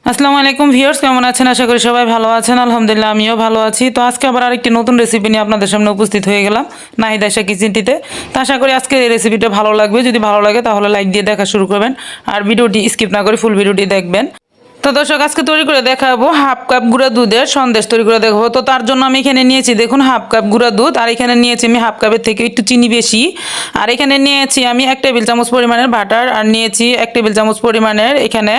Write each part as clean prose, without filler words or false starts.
আসসালামু আলাইকুম ভিউয়ার্স, কেমন আছেন? আশা করি সবাই ভালো আছেন। আলহামদুলিল্লাহ আমিও ভালো আছি। তো আজকে আবার আরেকটি নতুন রেসিপি নিয়ে আপনাদের সামনে উপস্থিত হয়ে গেলাম নাহিদ আয়েশা কিচেনটিতে। তো আশা করি আজকের এই রেসিপিটা ভালো লাগবে। যদি ভালো লাগে তাহলে লাইক দিয়ে দেখা শুরু করবেন আর ভিডিওটি স্কিপ না করে ফুল ভিডিওটি দেখবেন। তো দর্শক, আজকে তৈরি করে দেখাবো হাফ কাপ গুঁড়া দুধের সন্দেশ তৈরি করে দেখাবো। তো তার জন্য আমি এখানে নিয়েছি দেখুন হাফ কাপ গুঁড়া দুধ, আর এখানে নিয়েছি আমি হাফ কাপের থেকে একটু চিনি বেশি, আর এখানে নিয়েছি আমি 1 টেবিল চামচ পরিমাণের বাটার, আর নিয়েছি 1 টেবিল চামচ পরিমাণের এখানে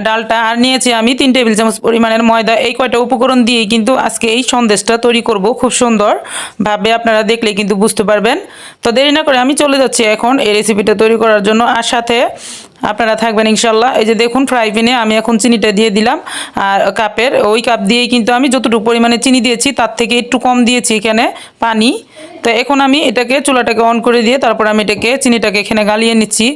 ডালটা, আর নিয়েছি আমি 3 টেবিল চামচ পরিমাণের ময়দা। এই কয়টা উপকরণ দিয়ে কিন্তু আজকে এই সন্দেশটা তৈরি করব। খুব সুন্দরভাবে আপনারা দেখলে কিন্তু বুঝতে পারবেন। তো দেরি না করে আমি চলে যাচ্ছি এখন এই রেসিপিটা তৈরি করার জন্য, আর সাথে আপনারা থাকবেন ইনশাল্লাহ। এই যে দেখুন ফ্রাই প্যানে আমি এখন চিনিটা দিয়ে দিলাম, আর কাপের ওই কাপ দিয়েই কিন্তু আমি যতটুকু পরিমাণে চিনি দিয়েছি তার থেকে একটু কম দিয়েছি এখানে পানি। তো এখন আমি এটাকে চুলাটাকে অন করে দিয়ে তারপর আমি এটাকে চিনিটাকে এখানে গালিয়ে নিচ্ছি,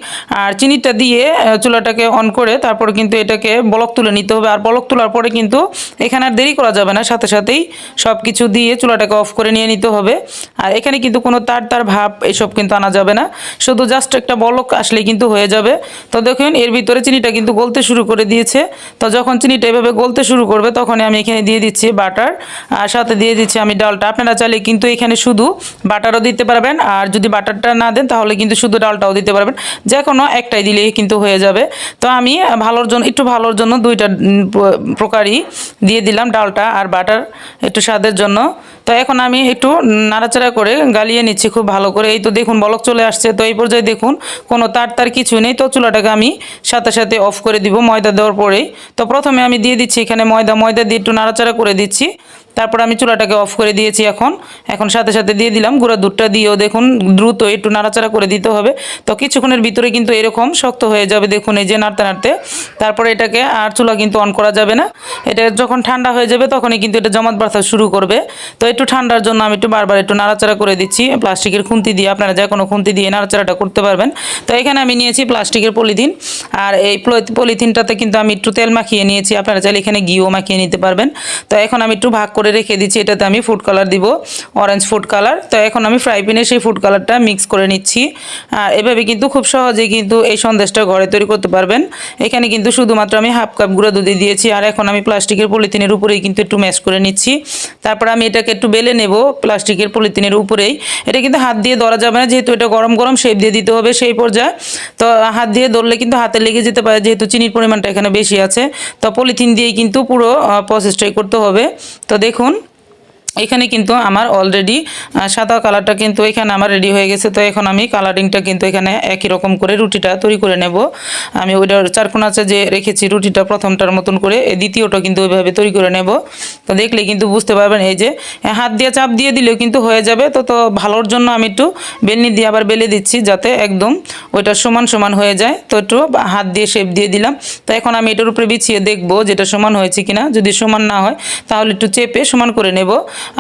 আর চিনিটা দিয়ে চুলাটাকে অন করে তারপর কিন্তু এটাকে বলক তুলে নিতে হবে। আর বলক তোলার পরে কিন্তু এখানে আর দেরি করা যাবে না, সাথে সাথেই সব কিছু দিয়ে চুলাটাকে অফ করে নিয়ে নিতে হবে। আর এখানে কিন্তু কোনো তার ভাব এসব কিন্তু আনা যাবে না, শুধু জাস্ট একটা বলক আসলেই কিন্তু হয়ে যাবে। তো দেখুন এর ভিতরে চিনিটা কিন্তু গলতে শুরু করে দিয়েছে। তো যখন চিনিটা এভাবে গলতে শুরু করবে তখনই আমি এখানে দিয়ে দিচ্ছি বাটার, আর সাথে দিয়ে দিচ্ছি আমি ডালটা। আপনারা চাইলে কিন্তু এখানে শুধু বাটারও দিতে পারবেন, আর যদি বাটারটা না দেন তাহলে কিন্তু শুধু ডালটাও দিতে পারবেন, যে কোনো একটাই দিলেই কিন্তু হয়ে যাবে। তো আমি একটু ভালোর জন্য দুইটা প্রকারই দিয়ে দিলাম, ডালটা আর বাটার, একটু স্বাদের জন্য। তো এখন আমি একটু নাড়াচাড়া করে গালিয়ে নিচ্ছি খুব ভালো করে। এই তো দেখুন বলক চলে আসছে। তো এই পর্যায়ে দেখুন কোনো তার কিছু নেই। তো চুলাটাকে আমি সাথে সাথে অফ করে দিব ময়দা দেওয়ার পরেই। তো প্রথমে আমি দিয়ে দিচ্ছি এখানে ময়দা দিয়ে একটু নাড়াচাড়া করে দিচ্ছি, তারপর আমি চুলাটাকে অফ করে দিয়েছি। এখন সাথে সাথে দিয়ে দিলাম গুঁড়া দুধটা, দিয়েও দেখুন দ্রুত একটু নাড়াচাড়া করে দিতে হবে। তো কিছুক্ষণের ভিতরে কিন্তু এরকম শক্ত হয়ে যাবে, দেখুন এই যে নাড়তে নাড়তে। তারপরে এটাকে আর চুলা কিন্তু অন করা যাবে না, এটা যখন ঠান্ডা হয়ে যাবে তখনই কিন্তু এটা জমাট বাঁধা শুরু করবে। তো একটু ঠান্ডার জন্য আমি একটু বারবার একটু নাড়াচাড়া করে দিচ্ছি প্লাস্টিকের খুন্তি দিয়ে, আপনারা যে কোনো খুন্তি দিয়ে নাড়াচাড়াটা করতে পারবেন। তো এখানে আমি নিয়েছি প্লাস্টিকের পলিথিন, আর এই পলিথিনটাতে কিন্তু আমি একটু তেল মাখিয়ে নিয়েছি, আপনারা চাইলে এখানে ঘিও মাখিয়ে নিতে পারবেন। তো এখন আমি একটু ভাগ করে রেখে দিচ্ছি, এটাতে আমি ফুড কালার দিব, অরেঞ্জ ফুড কালার। তো এখন আমি ফ্রাই প্যানে সেই ফুড কালারটা মিক্স করে নিচ্ছি। এভাবে কিন্তু খুব সহজেই কিন্তু এই সন্দেশটা ঘরে তৈরি করতে পারবেন। এখানে কিন্তু শুধুমাত্র আমি হাফ কাপ গুঁড়া দুধ দিয়েছি, আর এখন আমি প্লাস্টিকের পলিথিনের উপরেই কিন্তু একটু ম্যাশ করে নিচ্ছি। তারপর আমি এটাকে একটু বেলে নেব প্লাস্টিকের পলিথিনের উপরেই। এটা কিন্তু হাত দিয়ে ধরা যাবে না, যেহেতু এটা গরম গরম শেপ দিয়ে দিতে হবে সেই পর্যায়ে। তো হাত দিয়ে ধরলে কিন্তু হাতে লেগে যেতে পারে, যেহেতু চিনির পরিমাণটা এখানে বেশি আছে। তো পলিথিন দিয়েই কিন্তু পুরো প্রসেসটাই করতে হবে। তো দেখুন এখানে কিন্তু আমার অলরেডি সাদা কালারটা কিন্তু এখানে আমার রেডি হয়ে গেছে। তো এখন আমি কালারিংটা কিন্তু এখানে একই রকম করে রুটিটা তৈরি করে নেব। আমি ওইটার চারকোনাচে যে রেখেছি রুটিটা প্রথমটার মতন করে, দ্বিতীয়টা কিন্তু ওইভাবে তৈরি করে নেব। তো দেখলে কিন্তু বুঝতে পারবেন, এই যে হাত দিয়ে চাপ দিয়ে দিলেও কিন্তু হয়ে যাবে। তো ভালোর জন্য আমি একটু বেলনি দিয়ে আবার বেলে দিচ্ছি, যাতে একদম ওইটা সমান সমান হয়ে যায়। তো একটু হাত দিয়ে শেপ দিয়ে দিলাম। তো এখন আমি এটার উপরে বিছিয়ে দেখবো যেটা সমান হয়েছে কিনা। যদি সমান না হয় তাহলে একটু চেপে সমান করে নেব,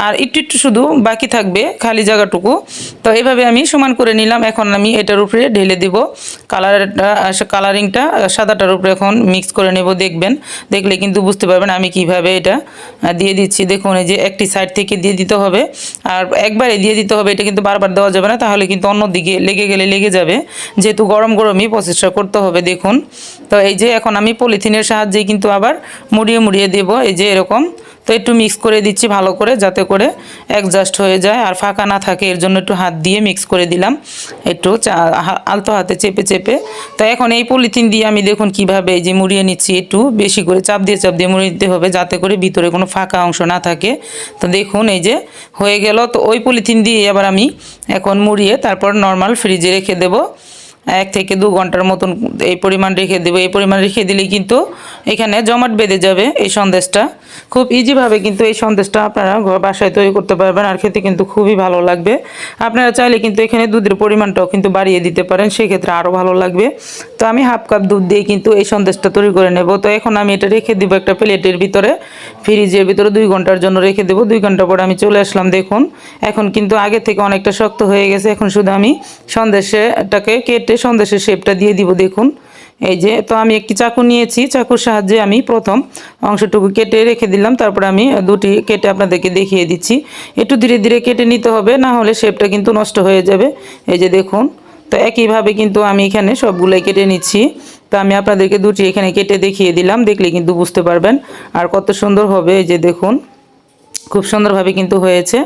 আর একটু শুধু বাকি থাকবে খালি জায়গাটুকু। তো এইভাবে আমি সমান করে নিলাম। এখন আমি এটার উপরে ঢেলে দেব কালারিংটা সাদাটার উপরে এখন মিক্স করে নেব। দেখলে কিন্তু বুঝতে পারবেন আমি কিভাবে এটা দিয়ে দিচ্ছি। দেখুন এই যে একটি সাইড থেকে দিয়ে দিতে হবে, আর একবারে দিয়ে দিতে হবে, এটা কিন্তু বারবার দেওয়া যাবে না, তাহলে কিন্তু অন্যদিকে লেগে যাবে, যেহেতু গরম গরমই প্রসেসটা করতে হবে। দেখুন তো এই যে এখন আমি পলিথিনের সাহায্যে কিন্তু আবার মুড়িয়ে দেব, এই যে এরকম। তো একটু মিক্স করে দিচ্ছি ভালো করে, যাতে করে অ্যাডজাস্ট হয়ে যায় আর ফাঁকা না থাকে, এর জন্য একটু হাত দিয়ে মিক্স করে দিলাম, একটু আলতো হাতে চেপে। তো এখন এই পলিথিন দিয়ে আমি দেখুন কিভাবে এই যে মুড়িয়ে নিচ্ছি, একটু বেশি করে চাপ দিয়ে মুড়িয়ে দিতে হবে, যাতে করে ভিতরে কোনো ফাঁকা অংশ না থাকে। তো দেখুন এই যে হয়ে গেল। তো ওই পলিথিন দিয়ে আবার আমি এখন মুড়িয়ে তারপর নর্মাল ফ্রিজে রেখে দেবো 1 থেকে 2 ঘন্টার মতন। এই পরিমাণ রেখে দেবো, এই পরিমাণ রেখে দিলেই কিন্তু এখানে জমাট বেঁধে যাবে এই সন্দেশটা। খুব ইজিভাবে কিন্তু এই সন্দেশটা আপনারা বাসায় তৈরি করতে পারবেন, আর খেতে কিন্তু খুবই ভালো লাগবে। আপনারা চাইলে কিন্তু এখানে দুধের পরিমাণটাও কিন্তু বাড়িয়ে দিতে পারেন, সেক্ষেত্রে আরও ভালো লাগবে। তো আমি হাফ কাপ দুধ দিয়ে কিন্তু এই সন্দেশটা তৈরি করে নেব। তো এখন আমি এটা রেখে দেবো একটা প্লেটের ভিতরে, ফ্রিজের ভিতরে 2 ঘন্টার জন্য রেখে দেবো। 2 ঘন্টা পরে আমি চলে আসলাম। দেখুন এখন কিন্তু আগে থেকে অনেকটা শক্ত হয়ে গেছে। এখন শুধু আমি সন্দেশটাকে কেটে সন্দেশের শেপটা দিয়ে দিব। দেখুন এই যে, তো আমি একটি চাকু নিয়েছি, চাকুর সাহায্যে আমি প্রথম অংশটুকু কেটে রেখে দিলাম, তারপরে আমি দুটি কেটে আপনাদেরকে দেখিয়ে দিচ্ছি। একটু ধীরে ধীরে কেটে নিতে হবে, না হলে শেপটা কিন্তু নষ্ট হয়ে যাবে। এই যে দেখুন তো একইভাবে কিন্তু আমি এখানে সবগুলোই কেটে নিচ্ছি। তো আমি আপনাদেরকে দুটি এখানে কেটে দেখিয়ে দিলাম, দেখলে কিন্তু বুঝতে পারবেন আর কত সুন্দর হবে। এই যে দেখুন, খুব সুন্দরভাবে কিন্তু হয়েছে।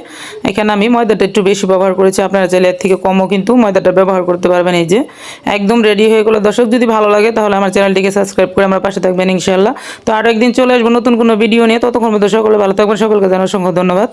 এখানে আমি ময়দাটা একটু বেশি ব্যবহার করেছি, আপনারা চাইলে এর থেকে কমও কিন্তু ময়দাটা ব্যবহার করতে পারবেন। এই যে একদম রেডি হয়ে গেলো। দর্শক, যদি ভালো লাগে তাহলে আমার চ্যানেলটিকে সাবস্ক্রাইব করে আমার পাশে থাকবেন ইনশাআল্লাহ। তো আরও একদিন চলে আসবো নতুন কোনো ভিডিও নিয়ে। ততক্ষণ মধ্যে সকলে ভালো থাকবেন, সকলকে জানাই অসংখ্য ধন্যবাদ।